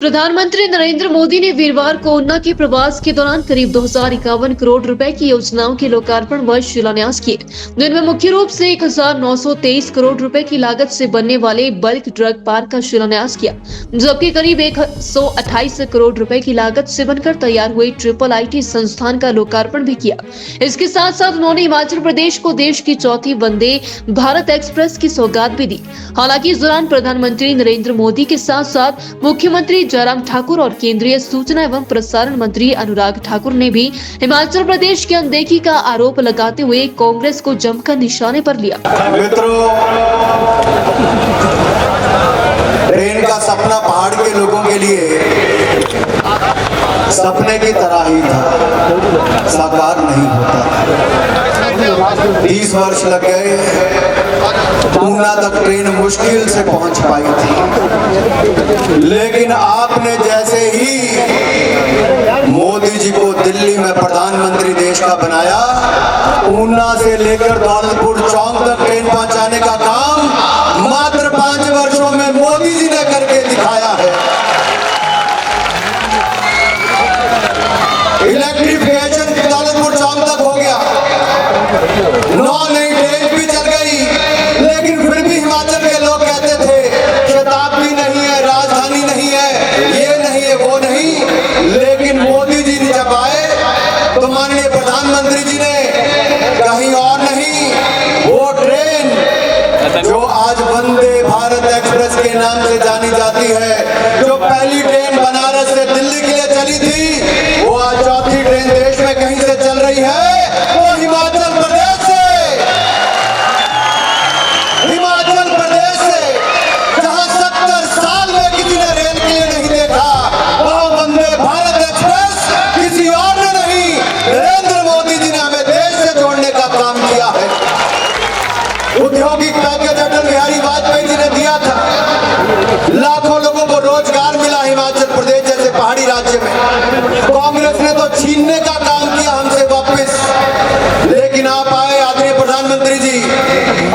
प्रधानमंत्री नरेंद्र मोदी ने वीरवार को ऊना के प्रवास के दौरान करीब 2,051 करोड़ रुपए की योजनाओं के लोकार्पण व शिलान्यास किए, जिनमें मुख्य रूप से 1,923 करोड़ रुपए की लागत से बनने वाले बल्क ड्रग पार्क का शिलान्यास किया, जबकि करीब 128 करोड़ रुपए की लागत से बनकर तैयार हुए IIIT संस्थान का लोकार्पण भी किया। इसके साथ साथ उन्होंने हिमाचल प्रदेश को देश की चौथी वंदे भारत एक्सप्रेस की सौगात भी दी। हालांकि इस दौरान प्रधानमंत्री नरेंद्र मोदी के साथ साथ मुख्यमंत्री जयराम ठाकुर और केंद्रीय सूचना एवं प्रसारण मंत्री अनुराग ठाकुर ने भी हिमाचल प्रदेश की अनदेखी का आरोप लगाते हुए कांग्रेस को जमकर निशाने पर लिया। मित्रों, ट्रेन का सपना पहाड़ के लोगों के लिए सपने की तरह ही था, साकार नहीं होता। 20 वर्ष लग गए, ऊना तक ट्रेन मुश्किल से पहुंच पाई थी, लेकिन आपने जैसे ही मोदी जी को दिल्ली में प्रधानमंत्री देश का बनाया, ऊना से लेकर दौलतपुर चौक तक ट्रेन पहुंचाने का काम मात्र 5 वर्षों में मोदी जी ने करके दिखाया है। इलेक्ट्रिफिकेशन दौलतपुर चौक तक हो गया, 9 नई ट्रेन भी चल गई, लेकिन फिर भी हिमाचल के लोग कहते थे शताब्दी नहीं है, राजधानी नहीं है, ये नहीं है, वो नहीं। लेकिन मोदी जी जब आए तो माननीय प्रधानमंत्री जी ने कहीं और नहीं, वो ट्रेन जो आज वंदे भारत एक्सप्रेस के नाम से जानी जाती है, जो पहली ट्रेन बनारस से दिल्ली के लिए चली थी, वो आज चौथी ट्रेन देश में कहीं से चल रही है, वो हिमाचल प्रदेश से, जहां 70 साल में किसी ने रेल के लिए नहीं देखा, वहां वंदे भारत एक्सप्रेस किसी और ने नहीं, नरेंद्र मोदी जी ने हमें देश से जोड़ने का काम किया है। औद्योगिक पैकेज अटल बिहारी वाजपेयी जी ने दिया था, लाखों लोगों को रोजगार मिला हिमाचल प्रदेश जैसे पहाड़ी राज्य में। कांग्रेस ने तो छीनने का काम किया हमसे वापस, लेकिन आप आए आदरणीय प्रधानमंत्री जी,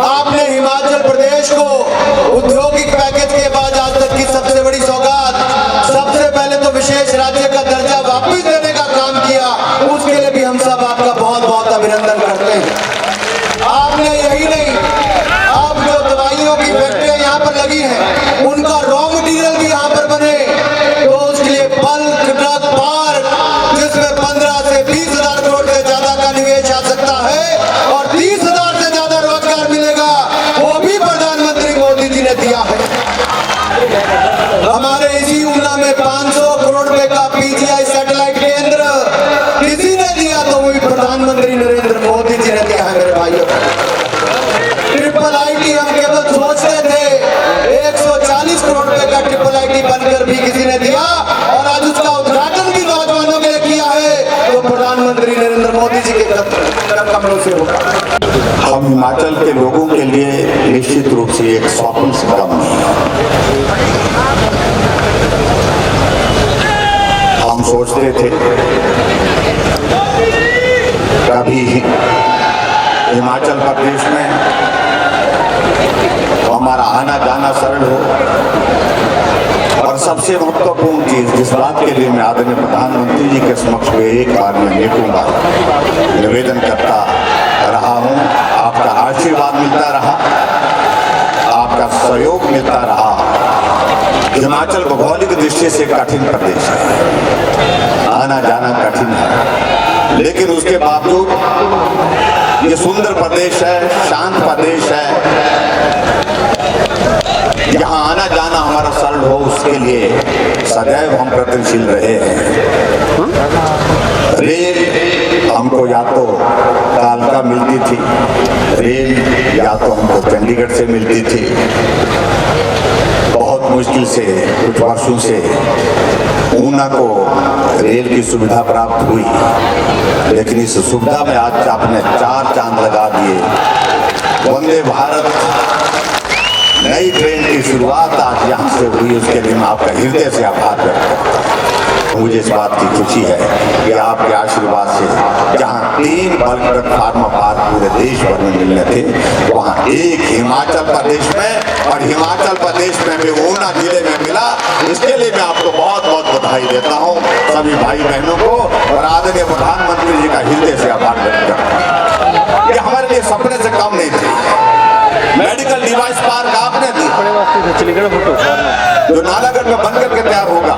आपने हिमाचल प्रदेश को औद्योगिक पैकेज के बाद आज तक की सबसे बड़ी सौगात, सबसे पहले तो विशेष राज्य का दर्जा वापस देने का काम किया। उसके लिए भी हम सब आपका बहुत बहुत अभिनंदन करते हैं। आपने यही नहीं, आप जो दवाइयों की फैक्ट्रियां यहाँ पर लगी हैं, उनका रॉ मटेरियल भी यहाँ पर बने, तो उसके लिए बल्क ड्रग पार्क, जिसमें 15 से 20,000 करोड़ से ज्यादा का निवेश आ सकता है और 30,000 से ज्यादा रोजगार मिलेगा, वो भी प्रधानमंत्री मोदी जी ने दिया है। हमारे इसी ऊना में 500 करोड़ रुपए का PGI सैटेलाइट केंद्र किसी ने दिया, तो वही प्रधानमंत्री नरेंद्र मोदी जी ने दिया है। मेरे भाइयों, IIIT हम केवल सोचते थे, 140 करोड़ रुपए का IIIT बनकर भी किसी ने दिया, और आज उसका उद्घाटन भी नौजवानों के लिए किया है, तो प्रधानमंत्री नरेंद्र मोदी जी के कमरों से होगा। हम हिमाचल के लोगों के लिए निश्चित रूप से एक स्वप्न से कम नहीं है। हम सोचते थे कभी हिमाचल प्रदेश में हमारा आना जाना सरल हो, और सबसे महत्वपूर्ण चीज जिस बात के लिए मैं आदरणीय प्रधानमंत्री जी के समक्ष में एक बार में अनेकों बार निवेदन करता रहा हूं, आपका आशीर्वाद मिलता रहा, आपका सहयोग मिलता रहा। हिमाचल भौगोलिक दृष्टि से कठिन प्रदेश है, आना जाना कठिन है, लेकिन उसके बावजूद ये सुंदर प्रदेश है, शांत प्रदेश है, यहाँ आना जाना हमारा सरल हो, उसके लिए सदैव हम प्रयत्नशील रहे हैं। रेल हमको या तो कालका मिलती थी, रेल या तो हमको चंडीगढ़ से मिलती थी, बहुत मुश्किल से कुछ वर्षों से ऊना को रेल की सुविधा प्राप्त हुई, लेकिन इस सुविधा में आज आपने 4 चांद लगा दिए। वंदे भारत नई ट्रेन की शुरुआत आज यहाँ से हुई, उसके लिए मैं आपका हृदय से आभार व्यक्त करता हूँ। मुझे इस बात की खुशी है कि आपके आशीर्वाद से जहां 3 बल्क फार्मा पार्क पूरे देश भर में मिलने थे, वहां एक हिमाचल प्रदेश में और हिमाचल प्रदेश में भी ऊना जिले में मिला। इसके लिए मैं आपको बहुत बहुत बधाई देता हूं, सभी भाई बहनों को, और आदरणीय प्रधानमंत्री जी का हृदय से आभार व्यक्त करता हूं। ये हमारे लिए सपने से कम नहीं थी। मेडिकल डिवाइस पार्क आपने दी जो नालागढ़ में बनकर के तैयार होगा।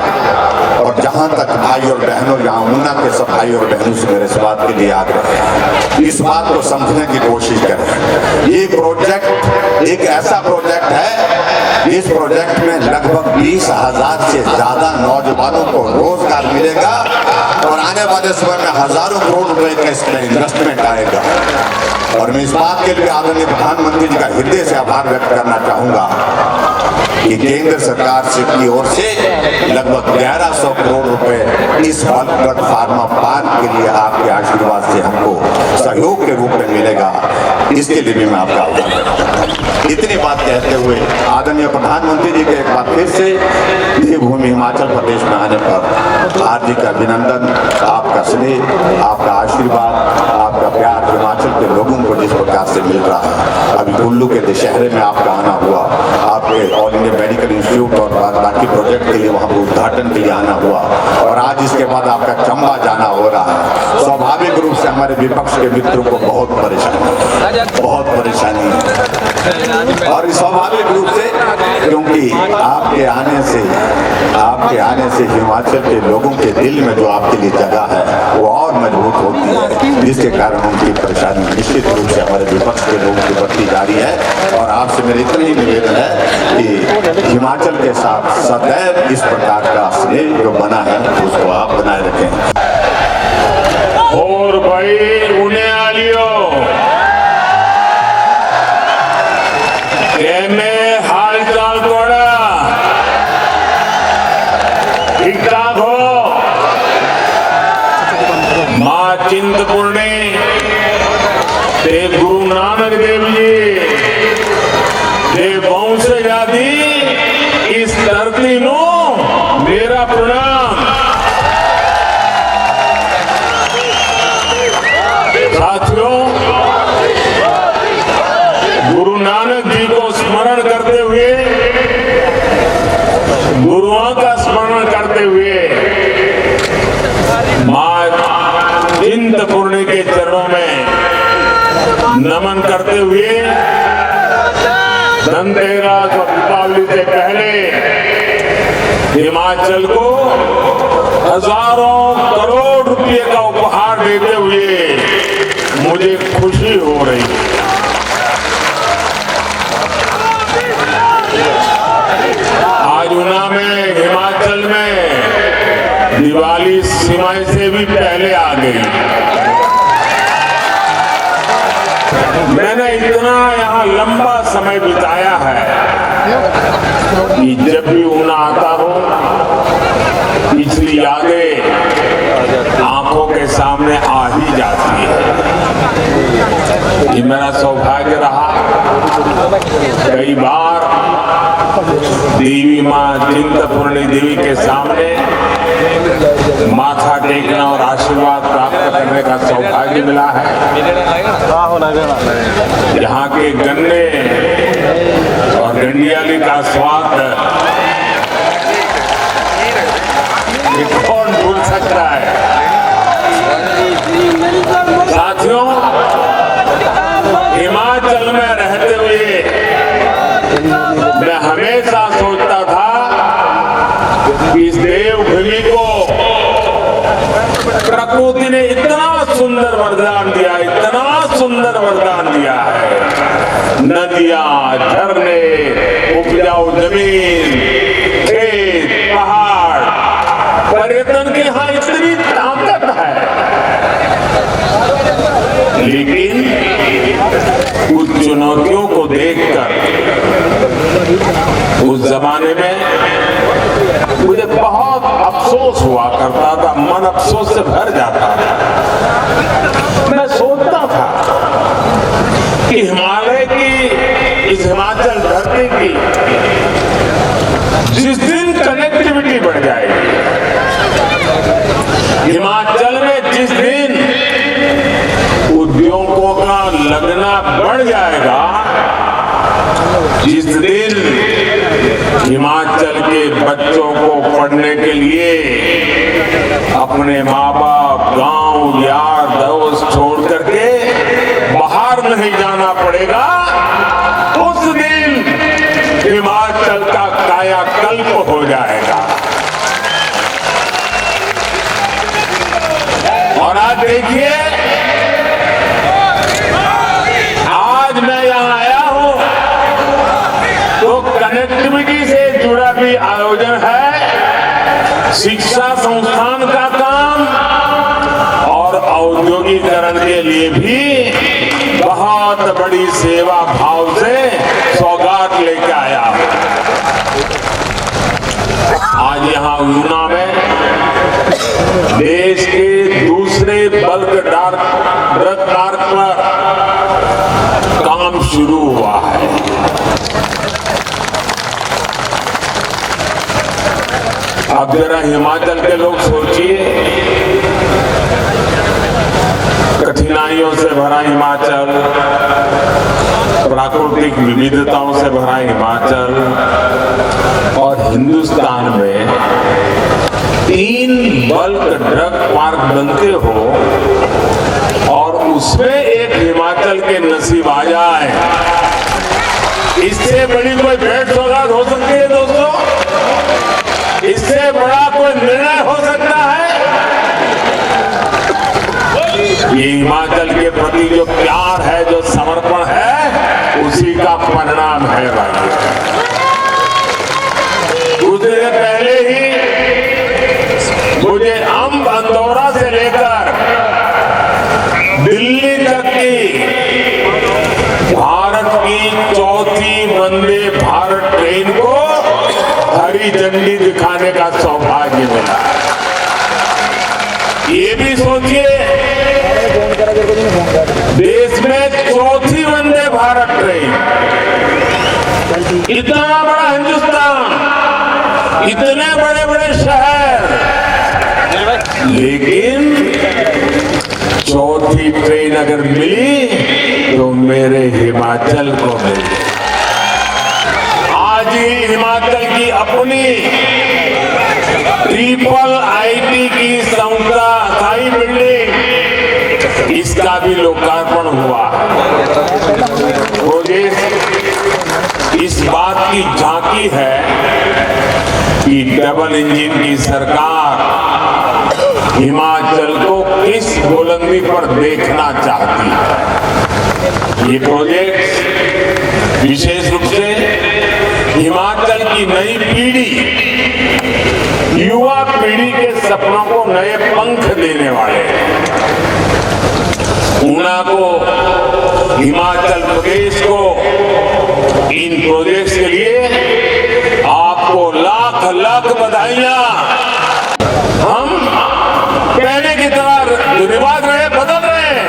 और जहां तक भाई और बहनों, यहाँ ऊना के सब भाई और बहनों से मेरे इस बात के लिए आग्रह है, इस बात को समझने की कोशिश करें। ये प्रोजेक्ट एक ऐसा प्रोजेक्ट है जिस प्रोजेक्ट में लगभग 20,000 से ज्यादा नौजवानों को रोजगार मिलेगा और आने वाले समय में हजारों करोड़ रुपए का इसमें इन्वेस्टमेंट आएगा। और मैं इस बात के लिए आदरणीय प्रधानमंत्री जी का हृदय से आभार व्यक्त करना चाहूंगा कि केंद्र सरकार से की ओर से लगभग 1100 करोड़ रुपए इस बल्क फार्मा पार्क के लिए आपके आशीर्वाद से हमको सहयोग के रूप में मिलेगा। इसके लिए भी मैं आपका आभार व्यक्त करता हूं। इतनी बात कहते हुए आदरणीय प्रधानमंत्री जी के एक बार फिर से देवभूमि हिमाचल प्रदेश में आने पर हार्दिक अभिनंदन। आपका स्नेह, आपका आशीर्वाद, आपका प्यार हिमाचल के लोगों को जिस प्रकार से मिल रहा है। अभी कुल्लू के दशहरे में आपका आना हुआ, आपके ऑल इंडिया मेडिकल इंस्टीट्यूट और बाकी प्रोजेक्ट के लिए वहाँ पर उद्घाटन के लिए आना हुआ, और आज इसके बाद आपका चंबा जाना हो रहा है। स्वाभाविक रूप से हमारे विपक्ष के मित्रों को बहुत परेशानी है, और स्वाभाविक रूप से क्योंकि आपके आने से हिमाचल के लोगों के दिल में जो आपके लिए जगह है वो और मजबूत होती है, जिसके कारण उनकी परेशानी निश्चित रूप से हमारे विपक्ष के लोगों की बढ़ती जा रही है। और आपसे मेरा इतना ही निवेदन है कि हिमाचल के साथ सदैव इस प्रकार का स्नेह जो बना है उसको आप बनाए रखें। और भाई उन्हें आलियो हाल चाल थोड़ा ठीक ठाक हो। माँ चिंतपूर्णी ते गुरु नानक देव जी ते वंश जाति इस धरती नो मेरा प्रणाम। साथियों, गुरु नानक जी को स्मरण करते हुए, गुरुओं का स्मरण करते हुए, मां चिंतपूर्णी के चरणों में नमन करते हुए धनतेरस और दीपावली से पहले हिमाचल को हजारों करोड़ रुपए का उपहार देते हुए मुझे खुशी हो रही है। आज ऊना में, हिमाचल में दिवाली सीमाएं से भी पहले आ गई। मैंने इतना यहाँ लंबा समय बिताया है कि जब भी ऊना आता हूँ पिछली यादें आंखों के सामने आ ही जाती है। ये मेरा सौभाग्य रहा। कई बार देवी माँ चिंतपूर्णी देवी के सामने माथा टेकना और आशीर्वाद प्राप्त करने का सौभाग्य मिला है। यहाँ के गन्ने और गंडियाली का स्वाद ये कौन भूल सकता है। साथियों, हिमाचल में रहते हुए मैं हमेशा सोचता था कि इस देवभूमि को प्रकृति ने इतना सुंदर वरदान दिया, इतना सुंदर वरदान दिया है। नदियां, झरने, उपजाऊ जमीन, खेत, पहाड़, पर्यटन की यहाँ इतनी ताकत है। लेकिन कुछ चुनौतियों को देखकर उस जमाने में मुझे बहुत अफसोस हुआ करता था, मन अफसोस से भर जाता था। मैं सोचता था कि हिमालय की, इस हिमाचल धरती की जिस दिन कनेक्टिविटी बढ़ जाएगी, बच्चों को पढ़ने के लिए अपने माँ बाप, गांव, यार, दोस्त छोड़ करके बाहर नहीं जाना पड़ेगा। उस दिन हिमाचल का कायाकल्प हो जाएगा। और आज देखिए, आज मैं यहाँ आया हूँ तो कनेक्टिविटी से जुड़ा भी आयोजन है, शिक्षा संस्थान का काम और औद्योगिकरण के लिए भी बहुत बड़ी सेवा भाव से सौगात लेके आया हूं। आज यहाँ ऊना में देश के दूसरे बल्क ड्रग पार्क पर काम शुरू हुआ है। अब जरा हिमाचल के लोग सोचिए, कठिनाइयों से भरा हिमाचल, प्राकृतिक विविधताओं से भरा हिमाचल, और हिंदुस्तान में 3 बल्क ड्रग पार्क बनते हो और उसमें एक हिमाचल के नसीब आ जाए। इससे बड़ी कोई भेंट सौगात हो सकती है दोस्तों? इससे बड़ा कोई निर्णय हो सकता है? ये हिमाचल के प्रति जो प्यार है, जो समर्पण है, उसी का परिणाम है भाई। कुछ दिन पहले ही मुझे अंब अंदौरा से लेकर दिल्ली तक की भारत की 4थी वंदे भारत ट्रेन को हरी झंडी दिखाने का सौभाग्य मिला। ये भी सोचिए, देश में 4थी वंदे भारत ट्रेन, इतना बड़ा हिंदुस्तान, इतने बड़े बड़े शहर, लेकिन 4थी ट्रेन अगर मिली तो मेरे हिमाचल को मिली। आज ही हिमाचल की अपनी IIIT की संस्था स्थायी बिल्डिंग, इसका भी लोकार्पण हुआ। मुझे इस बात की झांकी है कि डबल इंजन की सरकार हिमाचल को किस बुलंदी पर देखना चाहती है। ये प्रोजेक्ट विशेष रूप से हिमाचल की नई पीढ़ी, युवा पीढ़ी के सपनों को नए पंख देने वाले हैं। ऊना को, हिमाचल प्रदेश को इन प्रोजेक्ट्स के लिए आपको लाख लाख बधाइयां। हम पहले की तरह जो रिवाज रहे बदल रहे हैं।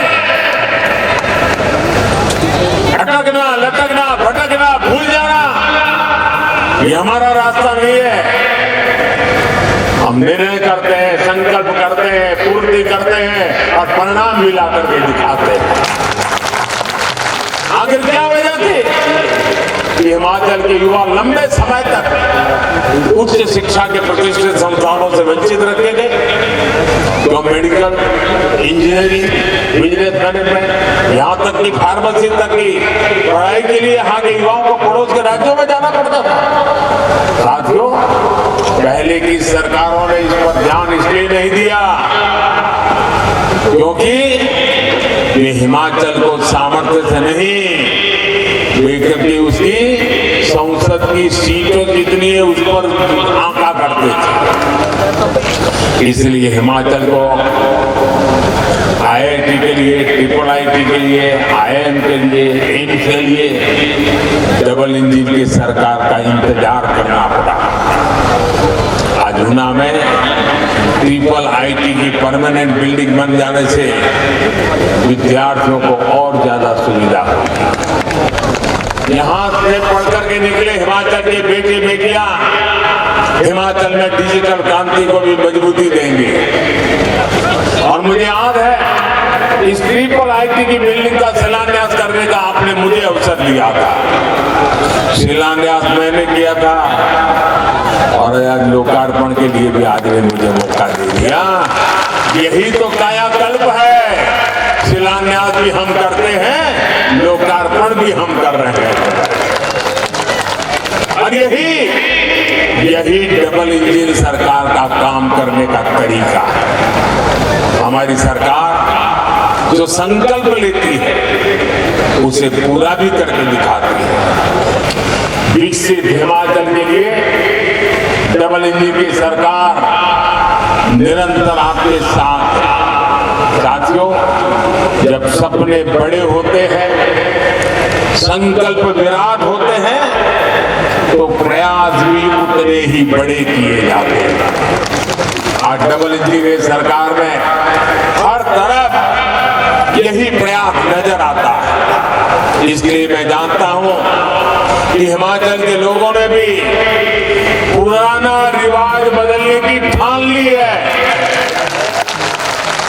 अटकना, लटकना, भटकना, भूल जाना, ये हमारा रास्ता नहीं है। हम निर्णय करते हैं, संकल्प करते हैं, पूर्ति करते हैं और परिणाम भी ला करके दिखाते हैं। आखिर क्या वजह थी कि हिमाचल के युवा लंबे समय तक उच्च शिक्षा के प्रतिष्ठित संस्थानों से वंचित रखे गए? जो मेडिकल, इंजीनियरिंग, बिजनेस मैनेजमेंट, यहाँ तक कि फार्मेसी तक की पढ़ाई के लिए यहाँ के युवाओं को पड़ोस के राज्यों में जाना पड़ता था। साथियों, पहले की सरकारों ने इस पर ध्यान इसलिए नहीं दिया क्योंकि ये हिमाचल को सामर्थ्य से नहीं, क्योंकि उसकी संसद की सीटों जितनी है उस पर आंका करते थे। इसलिए हिमाचल को IIT के लिए, IIIT के लिए, IIM के लिए, एम्स के लिए डबल इंजन की सरकार का इंतजार करना पड़ा। आज ऊना में IIIT की परमानेंट बिल्डिंग बन जाने से विद्यार्थियों को और ज्यादा सुविधा होगी। यहाँ से पढ़ करके निकले हिमाचल के बेटे बेटियां हिमाचल में डिजिटल क्रांति को भी मजबूती देंगे। और मुझे याद है इस ट्रिपल आईटी की बिल्डिंग का शिलान्यास करने का आपने मुझे अवसर दिया था। शिलान्यास मैंने किया था और आज लोकार्पण के लिए भी आज ने मुझे मौका दे दिया। यही तो कायाकल्प है। शिलान्यास भी हम करते हैं, लोकार्पण भी हम कर रहे हैं। और यही डबल इंजन सरकार का काम करने का तरीका है। हमारी सरकार जो संकल्प लेती है उसे पूरा भी करके दिखाती है। विकसित हिमाचल के लिए डबल इंजन की सरकार निरंतर आपके साथ है। साथियों, जब सपने बड़े होते हैं, संकल्प विराट होते हैं, तो प्रयास भी उतने ही बड़े किए जाते हैं। आज डबल इंजन की सरकार में हर तरफ यही प्रयास नजर आता है। इसलिए मैं जानता हूं कि हिमाचल के लोगों ने भी पुराना रिवाज बदलने की ठान ली है।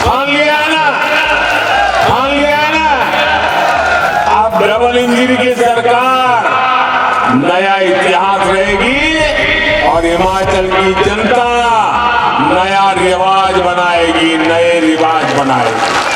ठान लिया है ना? ठान लिया है ना? अब डबल इंजन की सरकार नया इतिहास रहेगी और हिमाचल की जनता नया रिवाज बनाएगी, नए रिवाज बनाएगी।